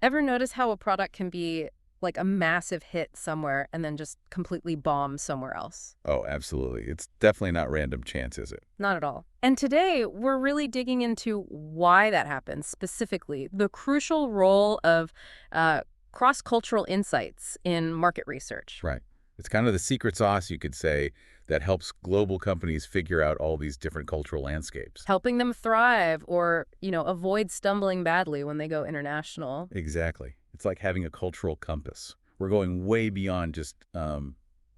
Ever notice how a product can be like a massive hit somewhere and then just completely bomb somewhere else? Oh, absolutely. It's definitely not random chance, is it? Not at all. And today, we're really digging into why that happens, specifically the crucial role of uh, cross-cultural insights in market research. Right. It's kind of the secret sauce, you could say, that helps global companies figure out all these different cultural landscapes. Helping them thrive or, avoid stumbling badly when they go international. Exactly. It's like having a cultural compass. We're going way beyond just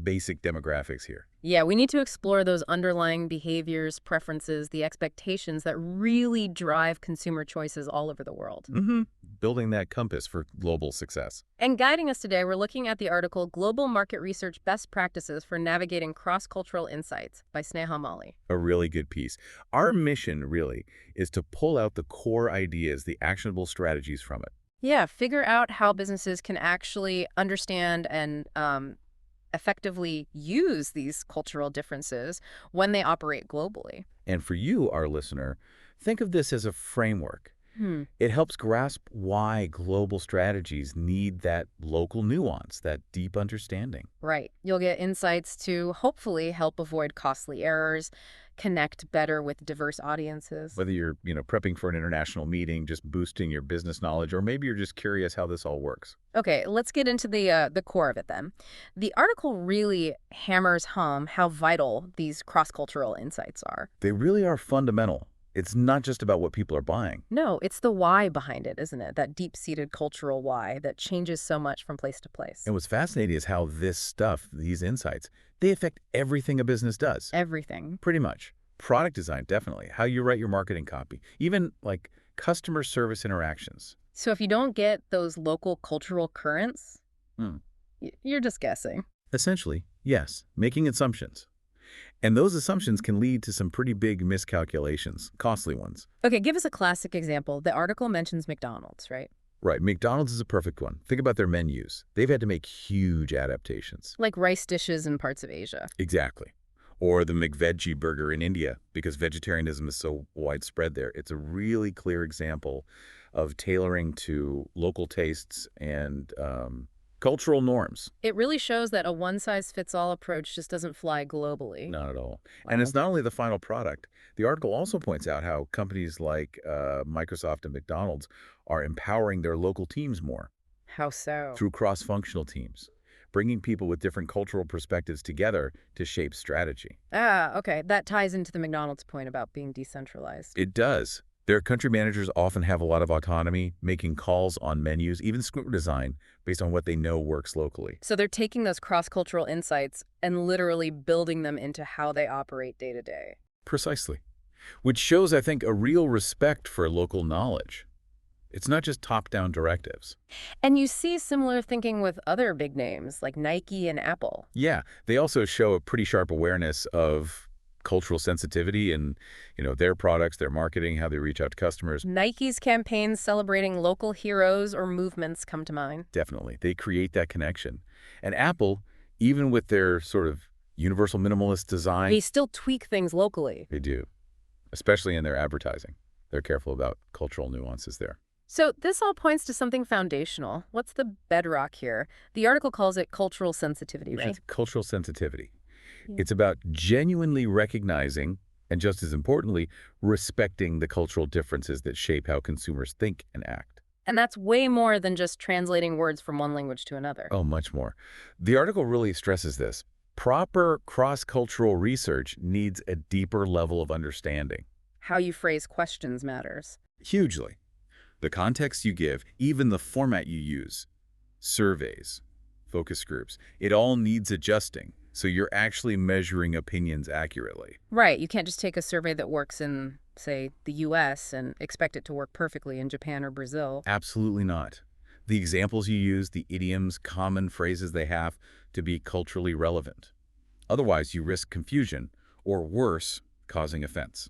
basic demographics here. Yeah, we need to explore those underlying behaviors, preferences, the expectations that really drive consumer choices all over the world. Mm-hmm. Building that compass for global success. And guiding us today, we're looking at the article Global Market Research Best Practices for Navigating Cross-Cultural Insights by Sneha Mali. A really good piece. Our mission, really, is to pull out the core ideas, the actionable strategies from it. Yeah, figure out how businesses can actually understand and effectively use these cultural differences when they operate globally. And for you, our listener, think of this as a framework. Hmm. It helps grasp why global strategies need that local nuance, that deep understanding. Right. You'll get insights to hopefully help avoid costly errors, connect better with diverse audiences. Whether you're prepping for an international meeting, just boosting your business knowledge, or maybe you're just curious how this all works. Okay, let's get into the core of it then. The article really hammers home how vital these cross-cultural insights are. They really are fundamental. It's not just about what people are buying. No, it's the why behind it, isn't it? That deep-seated cultural why that changes so much from place to place. And what's fascinating is how this stuff, these insights, they affect everything a business does. Everything. Pretty much. Product design, definitely. How you write your marketing copy. Even like customer service interactions. So if you don't get those local cultural currents, Hmm. you're just guessing. Essentially, yes, making assumptions. And those assumptions can lead to some pretty big miscalculations, costly ones. Okay, give us a classic example. The article mentions McDonald's, right? Right, McDonald's is a perfect one. Think about their menus. They've had to make huge adaptations. Like rice dishes in parts of Asia. Exactly. Or the McVeggie burger in India, because vegetarianism is so widespread there. It's a really clear example of tailoring to local tastes and cultural norms. It really shows that a one-size-fits-all approach just doesn't fly globally. Not at all. And Wow. it's not only the final product. The article also points out how companies like Microsoft and McDonald's are empowering their local teams more How so? through cross-functional teams, bringing people with different cultural perspectives together to shape strategy. Ah, okay. That ties into the McDonald's point about being decentralized. It does. Their country managers often have a lot of autonomy, making calls on menus, even script design, based on what they know works locally. So they're taking those cross-cultural insights and literally building them into how they operate day to day. Precisely. Which shows, I think, a real respect for local knowledge. It's not just top-down directives. And you see similar thinking with other big names like Nike and Apple. Yeah, they also show a pretty sharp awareness of cultural sensitivity and, their products, their marketing, how they reach out to customers. Nike's campaigns celebrating local heroes or movements come to mind. Definitely. They create that connection. And Apple, even with their sort of universal minimalist design, They still tweak things locally. they do, especially in their advertising. They're careful about cultural nuances there. So this all points to something foundational. What's the bedrock here? The article calls it cultural sensitivity, Which right? is cultural sensitivity. Yeah. It's about genuinely recognizing and, just as importantly, respecting the cultural differences that shape how consumers think and act. And that's way more than just translating words from one language to another. Oh, much more. The article really stresses this. Proper cross-cultural research needs a deeper level of understanding. How you phrase questions matters. Hugely. The context you give, even the format you use, surveys, focus groups, it all needs adjusting so you're actually measuring opinions accurately. Right, you can't just take a survey that works in, say, the US and expect it to work perfectly in Japan or Brazil. Absolutely not. The examples you use, the idioms, common phrases they have to be culturally relevant. Otherwise, you risk confusion or worse, causing offense.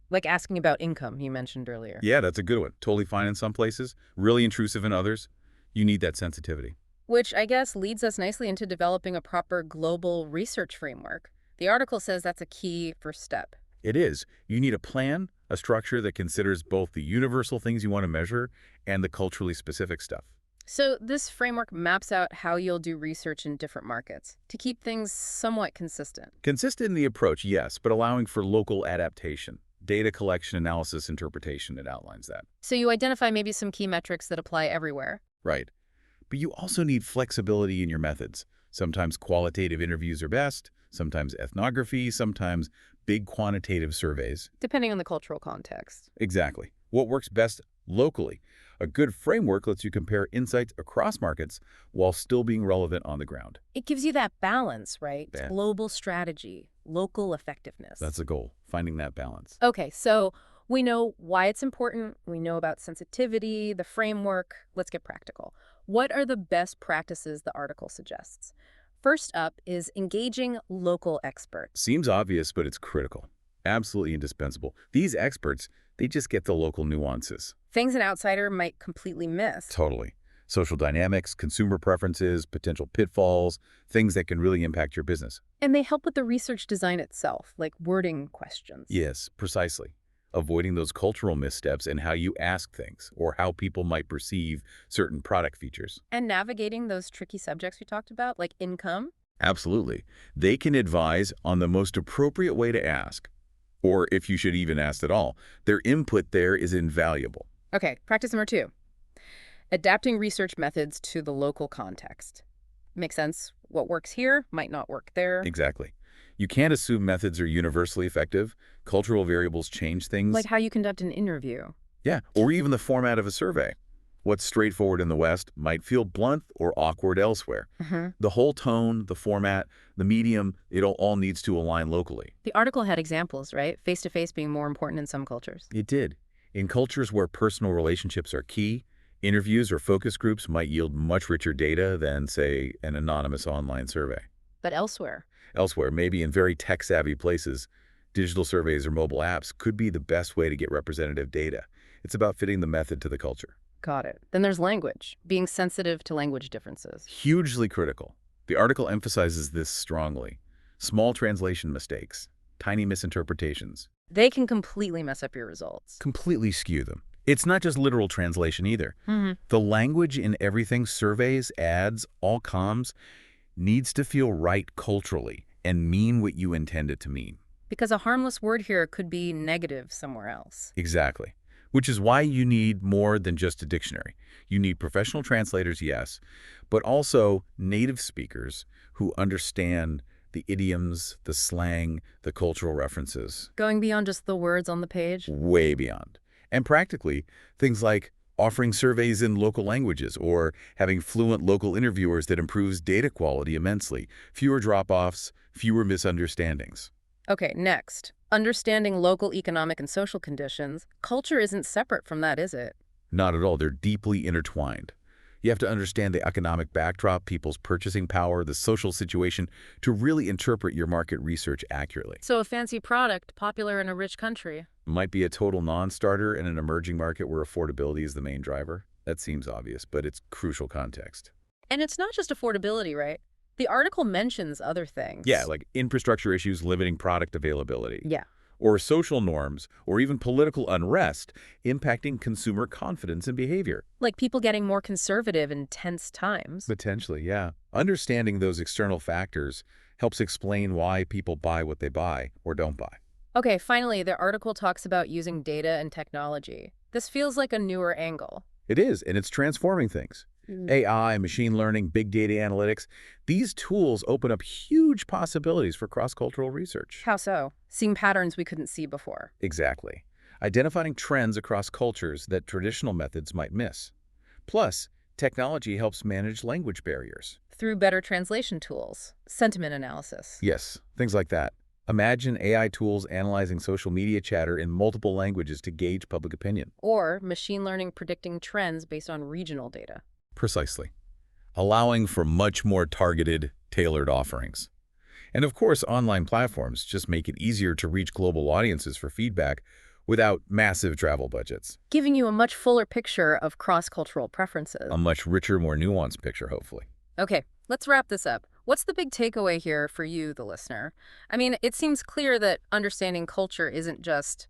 Like asking about income, you mentioned earlier. Yeah, that's a good one. Totally fine in some places, really intrusive in others. You need that sensitivity. Which I guess leads us nicely into developing a proper global research framework. The article says that's a key first step. It is. You need a plan, a structure that considers both the universal things you want to measure and the culturally specific stuff. So this framework maps out how you'll do research in different markets to keep things somewhat consistent. Consistent in the approach, yes, but allowing for local adaptation. Data collection, analysis, interpretation, it outlines that. So you identify maybe some key metrics that apply everywhere. Right. But you also need flexibility in your methods. Sometimes qualitative interviews are best, sometimes ethnography, sometimes big quantitative surveys. Depending on the cultural context. Exactly. What works best locally? A good framework lets you compare insights across markets while still being relevant on the ground. It gives you that balance, right? Yeah. Global strategy, local effectiveness. That's the goal, finding that balance. Okay, so we know why it's important. We know about sensitivity, the framework. Let's get practical. What are the best practices the article suggests? First up is engaging local experts. Seems obvious, but it's critical. Absolutely indispensable. These experts, they just get the local nuances. Things an outsider might completely miss. Totally. Social dynamics, consumer preferences, potential pitfalls, things that can really impact your business. And they help with the research design itself, like wording questions. Yes, precisely. Avoiding those cultural missteps in how you ask things or how people might perceive certain product features. And navigating those tricky subjects we talked about, like income. Absolutely. They can advise on the most appropriate way to ask, or if you should even ask at all. Their input there is invaluable. Okay, practice number 2. Adapting research methods to the local context. Makes sense. What works here might not work there. Exactly. You can't assume methods are universally effective. Cultural variables change things. Like how you conduct an interview. Yeah, or even the format of a survey. What's straightforward in the West might feel blunt or awkward elsewhere. The whole tone, the format, the medium, it all needs to align locally. The article had examples, right? Face-to-face being more important in some cultures. It did. In cultures where personal relationships are key, interviews or focus groups might yield much richer data than, say, an anonymous online survey. But elsewhere. Elsewhere, maybe in very tech-savvy places, digital surveys or mobile apps could be the best way to get representative data. It's about fitting the method to the culture. Got it. Then there's language, being sensitive to language differences. Hugely critical. The article emphasizes this strongly. Small translation mistakes, tiny misinterpretations, They can completely mess up your results. completely skew them. It's not just literal translation either. The language in everything, surveys, ads, all comms, needs to feel right culturally and mean what you intend it to mean. Because a harmless word here could be negative somewhere else. Exactly. Which is why you need more than just a dictionary. You need professional translators, yes, but also native speakers who understand the idioms, the slang, the cultural references, Going beyond just the words on the page. way beyond. And practically, things like offering surveys in local languages or having fluent local interviewers that improves data quality immensely. Fewer drop-offs, fewer misunderstandings. Okay, next. Understanding local economic and social conditions. Culture isn't separate from that, is it? Not at all. They're deeply intertwined. You have to understand the economic backdrop, people's purchasing power, the social situation to really interpret your market research accurately. So a fancy product, popular in a rich country. Might be a total non-starter in an emerging market where affordability is the main driver. That seems obvious, but it's crucial context. And it's not just affordability, right? The article mentions other things. Yeah, like infrastructure issues limiting product availability. Yeah. Or social norms, or even political unrest impacting consumer confidence and behavior. Like people getting more conservative in tense times. Potentially, yeah. Understanding those external factors helps explain why people buy what they buy or don't buy. Okay, finally, the article talks about using data and technology. This feels like a newer angle. It is, and it's transforming things. AI, machine learning, big data analytics, these tools open up huge possibilities for cross-cultural research. How so? Seeing patterns we couldn't see before. Exactly. Identifying trends across cultures that traditional methods might miss. Plus, technology helps manage language barriers. Through better translation tools, sentiment analysis. Yes, things like that. Imagine AI tools analyzing social media chatter in multiple languages to gauge public opinion. Or machine learning predicting trends based on regional data. Precisely. Allowing for much more targeted, tailored offerings. And of course, online platforms just make it easier to reach global audiences for feedback without massive travel budgets. Giving you a much fuller picture of cross-cultural preferences. A much richer, more nuanced picture, hopefully. Okay, let's wrap this up. What's the big takeaway here for you, the listener? I mean, it seems clear that understanding culture isn't just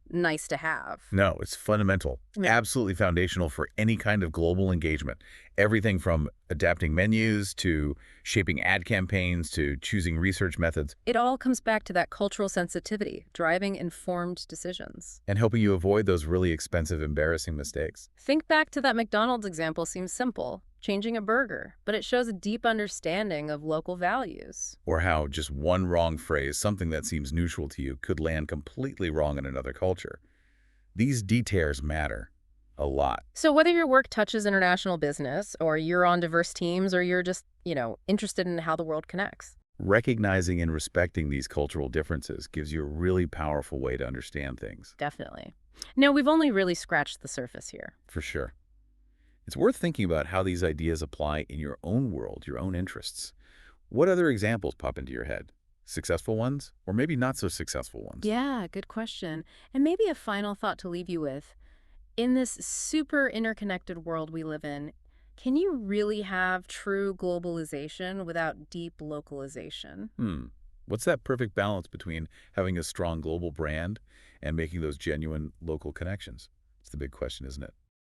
nice to have. No, it's fundamental. It's Yeah. absolutely foundational for any kind of global engagement. Everything from adapting menus to shaping ad campaigns to choosing research methods It all comes back to that cultural sensitivity, driving informed decisions. and helping you avoid those really expensive, embarrassing mistakes. Think back to that McDonald's example seems simple, changing a burger, but it shows a deep understanding of local values. Or how just one wrong phrase, something that seems neutral to you, could land completely wrong in another culture. These details matter a lot. So whether your work touches international business, or you're on diverse teams, or you're just, interested in how the world connects. Recognizing and respecting these cultural differences gives you a really powerful way to understand things, Definitely. Now, we've only really scratched the surface here. for sure. It's worth thinking about how these ideas apply in your own world, your own interests. What other examples pop into your head? Successful ones, or maybe not so successful ones? Yeah, good question. And maybe a final thought to leave you with. In this super interconnected world we live in, can you really have true globalization without deep localization? Hmm. What's that perfect balance between having a strong global brand and making those genuine local connections? It's the big question, isn't it?